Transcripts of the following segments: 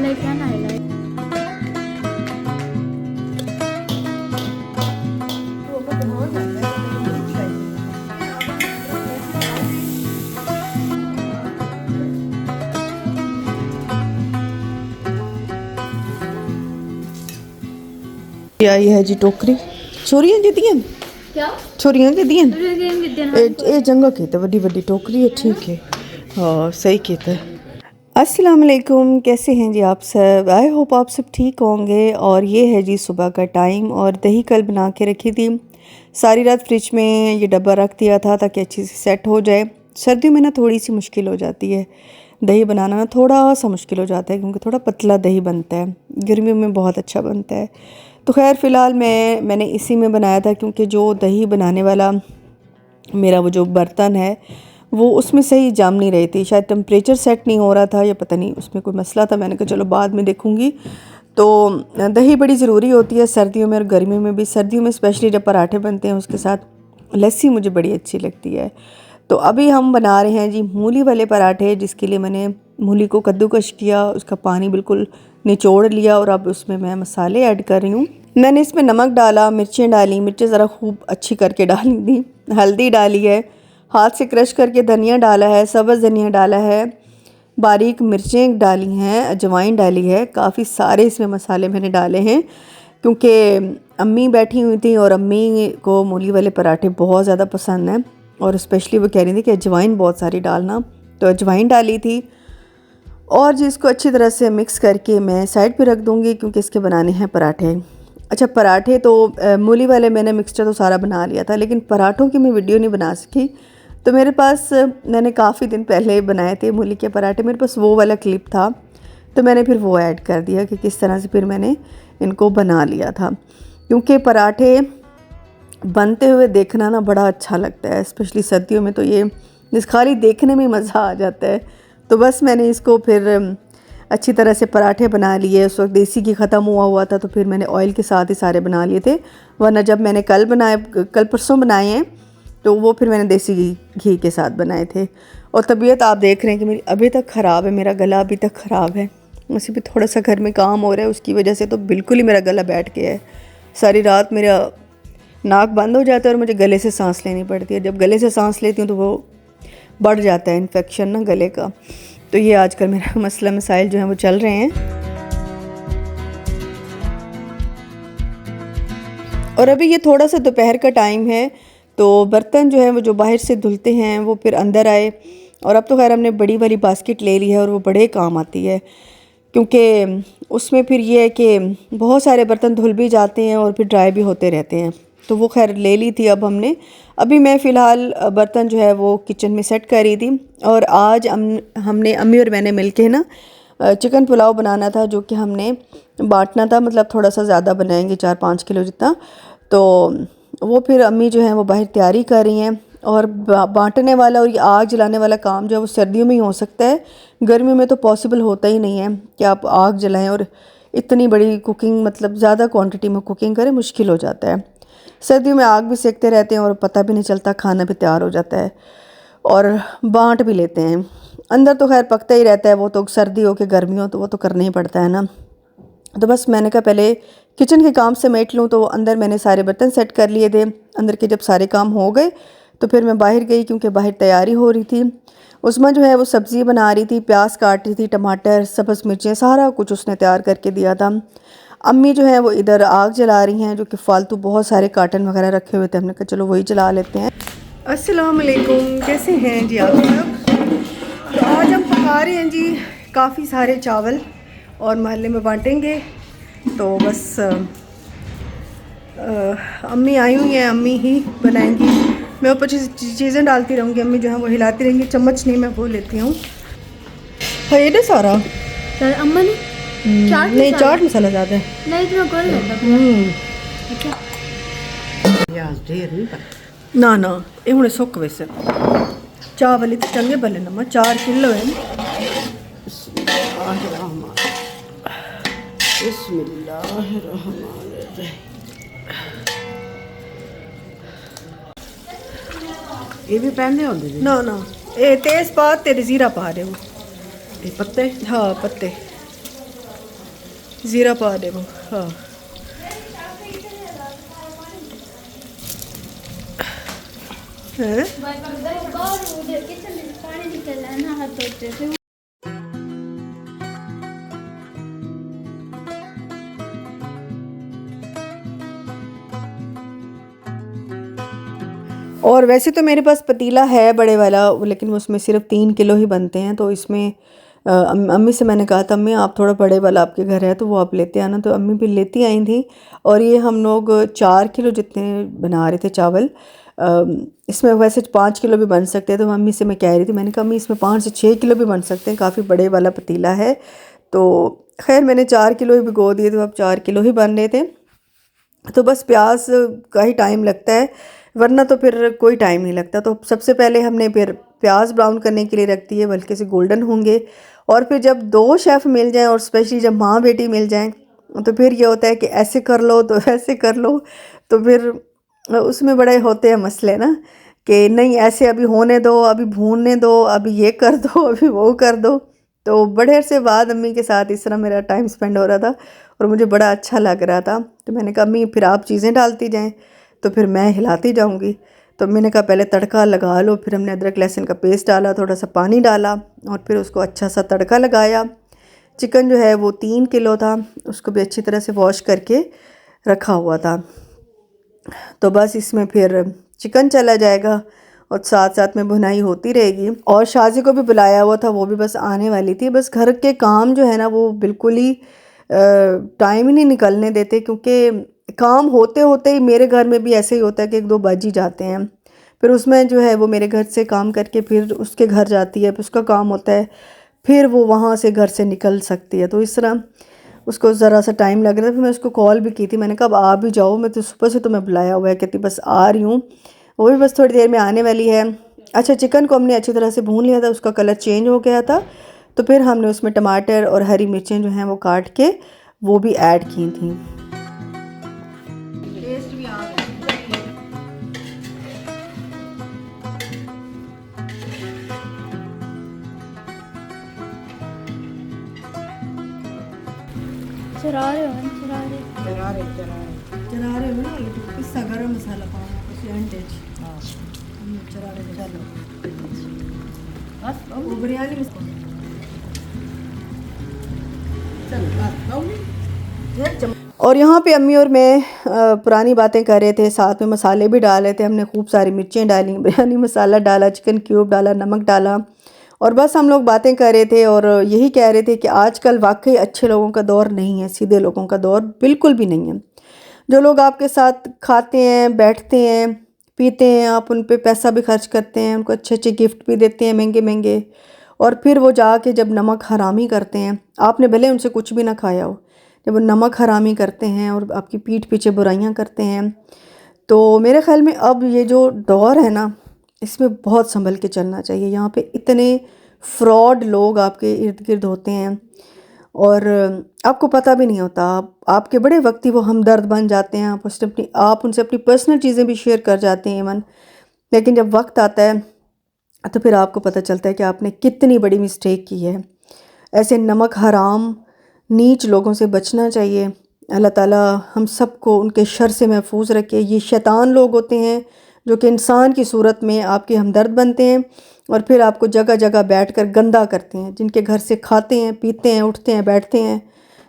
Highlight क्या ना highlight आई है जी टोकरी छोरियां जी दियन क्या छोरियां के दियन विद्यन ए जंगा की तो बड़ी बड़ी टोकरी है ठीक है हाँ सही कहता है। अस्सलाम वालेकुम, कैसे हैं जी आप सब। आई होप आप सब ठीक होंगे। और ये है जी सुबह का टाइम और दही कल बना के रखी थी, सारी रात फ्रिज में ये डब्बा रख दिया था ताकि अच्छी से सेट हो जाए। सर्दियों में ना थोड़ी सी मुश्किल हो जाती है दही बनाना, ना थोड़ा सा मुश्किल हो जाता है क्योंकि थोड़ा पतला दही बनता है, गर्मियों में बहुत अच्छा बनता है। तो खैर फ़िलहाल मैंने इसी में बनाया था क्योंकि जो दही बनाने वाला मेरा वो जो बर्तन है वो उसमें सही जम नहीं रही थी, शायद टेम्परेचर सेट नहीं हो रहा था या पता नहीं उसमें कोई मसला था। मैंने कहा चलो बाद में देखूँगी। तो दही बड़ी ज़रूरी होती है सर्दियों में और गर्मियों में भी। सर्दियों में स्पेशली जब पराठे बनते हैं उसके साथ लस्सी मुझे बड़ी अच्छी लगती है। तो अभी हम बना रहे हैं जी मूली वाले पराठे, जिसके लिए मैंने मूली को कद्दूकश किया, उसका पानी बिल्कुल निचोड़ लिया और अब उसमें मैं मसाले ऐड कर रही हूँ। मैंने इसमें नमक डाला, मिर्चें डाली, मिर्चें ज़रा खूब अच्छी करके डाली थी, हल्दी डाली है, हाथ से क्रश करके धनिया डाला है, सब्ज़ धनिया डाला है, बारीक मिर्चें डाली हैं, अजवाइन डाली है, काफ़ी सारे इसमें मसाले मैंने डाले हैं क्योंकि अम्मी बैठी हुई थी और अम्मी को मूली वाले पराठे बहुत ज़्यादा पसंद हैं और स्पेशली वो कह रही थी कि अजवाइन बहुत सारी डालना, तो अजवाइन डाली थी। और जिसको अच्छी तरह से मिक्स करके मैं साइड पे रख दूँगी क्योंकि इसके बनाने हैं पराठे। अच्छा पराठे तो मूली वाले मैंने मिक्सचर तो सारा बना लिया था, लेकिन पराठों की मैं वीडियो नहीं बना सकी। तो मेरे पास मैंने काफ़ी दिन पहले बनाए थे मूली के पराठे, मेरे पास वो वाला क्लिप था तो मैंने फिर वो ऐड कर दिया कि किस तरह से फिर मैंने इनको बना लिया था। क्योंकि पराठे बनते हुए देखना ना बड़ा अच्छा लगता है, स्पेशली सर्दियों में तो ये जिस खाली देखने में मज़ा आ जाता है। तो बस मैंने इसको फिर अच्छी तरह से पराठे बना लिए। उस वक्त देसी घी ख़त्म हुआ था तो फिर मैंने ऑयल के साथ ही सारे बना लिए थे, वरना जब मैंने कल परसों बनाए हैं तो वो फिर मैंने देसी घी के साथ बनाए थे। और तबीयत आप देख रहे हैं कि मेरी अभी तक ख़राब है, मेरा गला अभी तक ख़राब है। वैसे भी थोड़ा सा घर में काम हो रहा है उसकी वजह से तो बिल्कुल ही मेरा गला बैठ गया है। सारी रात मेरा नाक बंद हो जाता है और मुझे गले से सांस लेनी पड़ती है। जब गले से सांस लेती हूँ तो वो बढ़ जाता है इन्फेक्शन ना गले का। तो ये आजकल मेरा मसला मसाइल जो हैं वो चल रहे हैं। और अभी ये थोड़ा सा दोपहर का टाइम है तो बर्तन जो है वो जो बाहर से धुलते हैं वो फिर अंदर आए। और अब तो खैर हमने बड़ी वाली बास्केट ले ली है और वो बड़े काम आती है क्योंकि उसमें फिर ये है कि बहुत सारे बर्तन धुल भी जाते हैं और फिर ड्राई भी होते रहते हैं। तो वो खैर ले ली थी अब हमने। अभी मैं फ़िलहाल बर्तन जो है वो किचन में सेट कर रही थी। और आज हमने अम्मी और मैंने मिल के ना चिकन पुलाव बनाना था जो कि हमने बांटना था, मतलब थोड़ा सा ज़्यादा बनाएंगे 4-5 किलो जितना। तो वो फिर अम्मी जो है वो बाहर तैयारी कर रही हैं। और बांटने वाला और ये आग जलाने वाला काम जो है वो सर्दियों में ही हो सकता है, गर्मियों में तो पॉसिबल होता ही नहीं है कि आप आग जलाएं और इतनी बड़ी कुकिंग, मतलब ज़्यादा क्वांटिटी में कुकिंग करें, मुश्किल हो जाता है। सर्दियों में आग भी सेकते रहते हैं और पता भी नहीं चलता, खाना भी तैयार हो जाता है और बांट भी लेते हैं। अंदर तो खैर पकता ही रहता है, वो तो सर्दी हो कि गर्मी हो तो वो तो करना ही पड़ता है ना। तो बस मैंने कहा पहले किचन के काम समेट लूँ, तो अंदर मैंने सारे बर्तन सेट कर लिए थे। अंदर के जब सारे काम हो गए तो फिर मैं बाहर गई क्योंकि बाहर तैयारी हो रही थी। उसमें जो है वो सब्ज़ी बना रही थी, प्याज काट रही थी, टमाटर, सब्ज़ मिर्चें, सारा कुछ उसने तैयार करके दिया था। अम्मी जो है वो इधर आग जला रही हैं, जो कि फ़ालतू बहुत सारे कार्टन वगैरह रखे हुए थे, हमने कहा चलो वही जला लेते हैं। अस्सलाम वालेकुम, कैसे हैं जी आप सब। तो आज हम पका रहे हैं जी काफ़ी सारे चावल और मोहल्ले में बांटेंगे। तो बस अम्मी आई हुई हैं, अम्मी ही बनाएंगी। मैं ऊपर चीज़ें डालती रहूँगी, अम्मी जो है वो हिलाती रहेंगी। चम्मच नहीं, मैं वो लेती हूँ। है ये सारा अम्मा ने चाट नहीं, चाट मसाला ज़्यादा है। नहीं इतना कर लेता ना ना ये हूँ सुख वैसे चावल तो चंगे भले नम्मा 4 किलो है। ये भी पहनने होंगे जी? ना ना ये तेज़ पात तेरे ज़ीरा पा रहे हो। ये पत्ते? हाँ पत्ते। ज़ीरा पा दे वो। हाँ हैं? बाहर उधर किचन में पानी निकल रहा है ना, हाथ धोते थे। और वैसे तो मेरे पास पतीला है बड़े वाला, लेकिन उसमें सिर्फ 3 किलो ही बनते हैं। तो इसमें अम्मी से मैंने कहा था, अम्मी आप थोड़ा बड़े वाला आपके घर है तो वो आप लेते आना। तो अम्मी भी लेती आई थी। और ये हम लोग 4 किलो जितने बना रहे थे चावल। इसमें वैसे 5 किलो भी बन सकते हैं। तो मम्मी से मैं कह रही थी, मैंने कहा अम्मी इसमें 5 से 6 किलो भी बन सकते हैं, काफ़ी बड़े वाला पतीला है। तो खैर मैंने 4 किलो ही भिगो दिए, तो अब 4 किलो ही बन रहे थे। तो बस प्याज का ही टाइम लगता है, वरना तो फिर कोई टाइम नहीं लगता। तो सबसे पहले हमने फिर प्याज ब्राउन करने के लिए रख दिए, बल्कि से गोल्डन होंगे। और फिर जब 2 शेफ़ मिल जाएं, और स्पेशली जब माँ बेटी मिल जाएं, तो फिर ये होता है कि ऐसे कर लो तो ऐसे कर लो। तो फिर उसमें बड़े होते हैं मसले ना, कि नहीं ऐसे अभी होने दो, अभी भूनने दो, अभी ये कर दो, अभी वो कर दो। तो बड़े अरसे बाद अम्मी के साथ इस तरह मेरा टाइम स्पेंड हो रहा था और मुझे बड़ा अच्छा लग रहा था। तो मैंने कहा अम्मी फिर आप चीज़ें डालती जाएं, तो फिर मैं हिलाती जाऊंगी। तो मैंने कहा पहले तड़का लगा लो। फिर हमने अदरक लहसुन का पेस्ट डाला, थोड़ा सा पानी डाला, और फिर उसको अच्छा सा तड़का लगाया। चिकन जो है वो 3 किलो था, उसको भी अच्छी तरह से वॉश करके रखा हुआ था। तो बस इसमें फिर चिकन चला जाएगा और साथ साथ में भुनाई होती रहेगी। और शाजी को भी बुलाया हुआ था, वो भी बस आने वाली थी। बस घर के काम जो है ना वो बिल्कुल ही टाइम ही नहीं निकलने देते, क्योंकि काम होते होते ही मेरे घर में भी ऐसे ही होता है कि 1-2 बज ही जाते हैं। फिर उसमें जो है वो मेरे घर से काम करके फिर उसके घर जाती है, फिर उसका काम होता है, फिर वो वहाँ से घर से निकल सकती है। तो इस तरह उसको ज़रा सा टाइम लग रहा था। फिर मैं उसको कॉल भी की थी, मैंने कहा अब आ भी जाओ, मैं तो सुबह से तुम्हें बुलाया हुआ है, कहती बस आ रही हूँ। वो भी बस थोड़ी देर में आने वाली है। अच्छा, चिकन को हमने अच्छी तरह से भून लिया था, उसका कलर चेंज हो गया था। तो फिर हमने उसमें टमाटर और हरी मिर्चें जो हैं वो काट के वो भी ऐड की थी। टेस्ट भी आ गया। चरा रहे हो, चरा रहे। चला रहे हो ना, पिस्सा गरम मसाला पाना कुछ अंडे चला रहे चलो बस वो बिरयानी में चल बस और यहाँ पे अम्मी और मैं पुरानी बातें कर रहे थे, साथ में मसाले भी डाल रहे थे। हमने खूब सारी मिर्चें डाली, बिरयानी मसाला डाला, चिकन क्यूब डाला, नमक डाला, और बस हम लोग बातें कर रहे थे। और यही कह रहे थे कि आजकल वाकई अच्छे लोगों का दौर नहीं है, सीधे लोगों का दौर बिल्कुल भी नहीं है। जो लोग आपके साथ खाते हैं, बैठते हैं, पीते हैं, आप उन पे पैसा भी खर्च करते हैं, उनको अच्छे अच्छे गिफ्ट भी देते हैं महंगे महंगे, और फिर वो जाके जब नमक हरामी करते हैं, आपने भले उनसे कुछ भी ना खाया हो, जब वो नमक हरामी करते हैं और आपकी पीठ पीछे बुराइयां करते हैं, तो मेरे ख्याल में अब ये जो दौर है ना, इसमें बहुत संभल के चलना चाहिए। यहाँ पे इतने फ्रॉड लोग आपके इर्द गिर्द होते हैं और आपको पता भी नहीं होता। आपके बड़े वक्त ही वो हमदर्द बन जाते हैं, आप उनसे अपनी पर्सनल चीज़ें भी शेयर कर जाते हैं इवन, लेकिन जब वक्त आता है तो फिर आपको पता चलता है कि आपने कितनी बड़ी मिस्टेक की है। ऐसे नमक हराम नीच लोगों से बचना चाहिए। अल्लाह ताला हम सबको उनके शर से महफूज रखे। ये शैतान लोग होते हैं जो कि इंसान की सूरत में आपके हमदर्द बनते हैं और फिर आपको जगह जगह बैठकर गंदा करते हैं। जिनके घर से खाते हैं, पीते हैं, उठते हैं, बैठते हैं,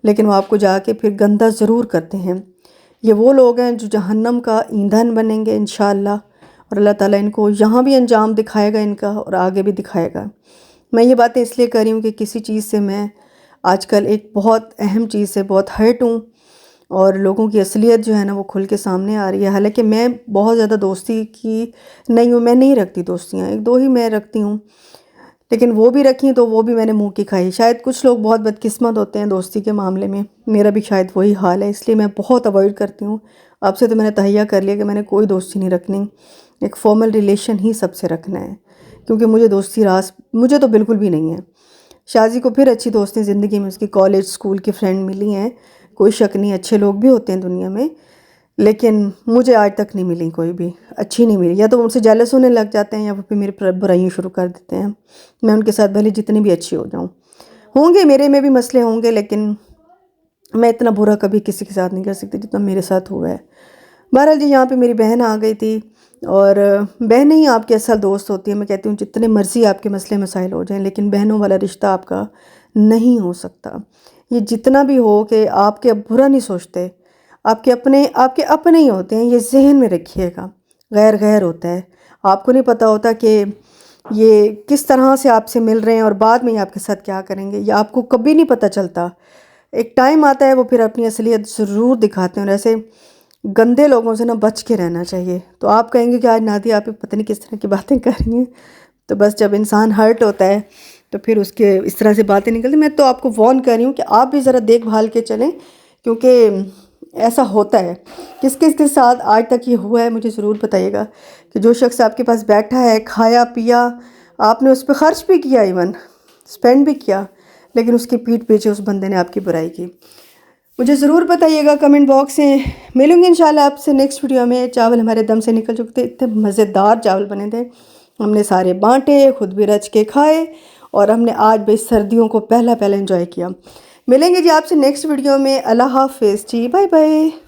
लेकिन वो आपको जाके फिर गंदा ज़रूर करते हैं। ये वो लोग हैं जो जहन्नम का ईंधन बनेंगे इंशाअल्लाह, और अल्लाह ताला इनको यहाँ भी अंजाम दिखाएगा इनका और आगे भी दिखाएगा। मैं ये बातें इसलिए कर रही हूँ कि किसी चीज़ से मैं आजकल एक बहुत अहम चीज़ से बहुत हर्ट हूँ और लोगों की असलियत जो है ना वो खुल के सामने आ रही है। हालांकि मैं बहुत ज़्यादा दोस्ती की नहीं हूँ, मैं नहीं रखती दोस्तियाँ, 1-2 ही मैं रखती हूँ, लेकिन वो भी रखी तो वो भी मैंने मुंह की खाई। शायद कुछ लोग बहुत बदकिस्मत होते हैं दोस्ती के मामले में, मेरा भी शायद वही हाल है, इसलिए मैं बहुत अवॉइड करती हूँ। आपसे तो मैंने तहैया कर लिया कि मैंने कोई दोस्ती नहीं रखनी, एक फॉर्मल रिलेशन ही सबसे रखना है, क्योंकि मुझे दोस्ती रास मुझे तो बिल्कुल भी नहीं है। शाजी को फिर अच्छी दोस्ती ज़िंदगी में उसकी कॉलेज स्कूल की फ्रेंड मिली हैं, कोई शक नहीं, अच्छे लोग भी होते हैं दुनिया में, लेकिन मुझे आज तक नहीं मिली, कोई भी अच्छी नहीं मिली। या तो उनसे जेलस होने लग जाते हैं या फिर मेरी बुराइयाँ शुरू कर देते हैं। मैं उनके साथ भले जितनी भी अच्छी हो जाऊँ, होंगे मेरे में भी मसले होंगे, लेकिन मैं इतना बुरा कभी किसी के साथ नहीं कर सकती जितना मेरे साथ हुआ है। बहरहाल जी, यहाँ पे मेरी बहन आ गई थी, और बहनें ही आपकी असल दोस्त होती हैं। मैं कहती हूँ जितने मर्ज़ी आपके मसले मसाइल हो जाएं, लेकिन बहनों वाला रिश्ता आपका नहीं हो सकता। ये जितना भी हो कि आपके अब बुरा नहीं सोचते, आपके अपने ही होते हैं, ये जहन में रखिएगा। गैर गैर होता है, आपको नहीं पता होता कि ये किस तरह से आपसे मिल रहे हैं और बाद में ये आपके साथ क्या करेंगे, ये आपको कभी नहीं पता चलता। एक टाइम आता है वो फिर अपनी असलियत ज़रूर दिखाते हैं, और ऐसे गंदे लोगों से ना बच के रहना चाहिए। तो आप कहेंगे कि आज नादिया आप पता नहीं किस तरह की बातें कर रही हैं, तो बस जब इंसान हर्ट होता है तो फिर उसके इस तरह से बातें निकलती। मैं तो आपको वॉर्न कर रही हूँ कि आप भी ज़रा देखभाल के चलें, क्योंकि ऐसा होता है। किस किस के साथ आज तक ये हुआ है मुझे ज़रूर बताइएगा, कि जो शख्स आपके पास बैठा है, खाया पिया, आपने उस पर ख़र्च भी किया, इवन स्पेंड भी किया, लेकिन उसकी पीठ पीछे उस बंदे ने आपकी बुराई की। मुझे ज़रूर बताइएगा कमेंट बॉक्स में। मिलूंगी इंशाल्लाह आपसे नेक्स्ट वीडियो में। चावल हमारे दम से निकल चुके थे, इतने मज़ेदार चावल बने थे, हमने सारे बांटे, खुद भी रच के खाए, और हमने आज भाई सर्दियों को पहला एंजॉय किया। मिलेंगे जी आपसे नेक्स्ट वीडियो में। अल्लाह हाफ़िज़ जी, बाय बाय।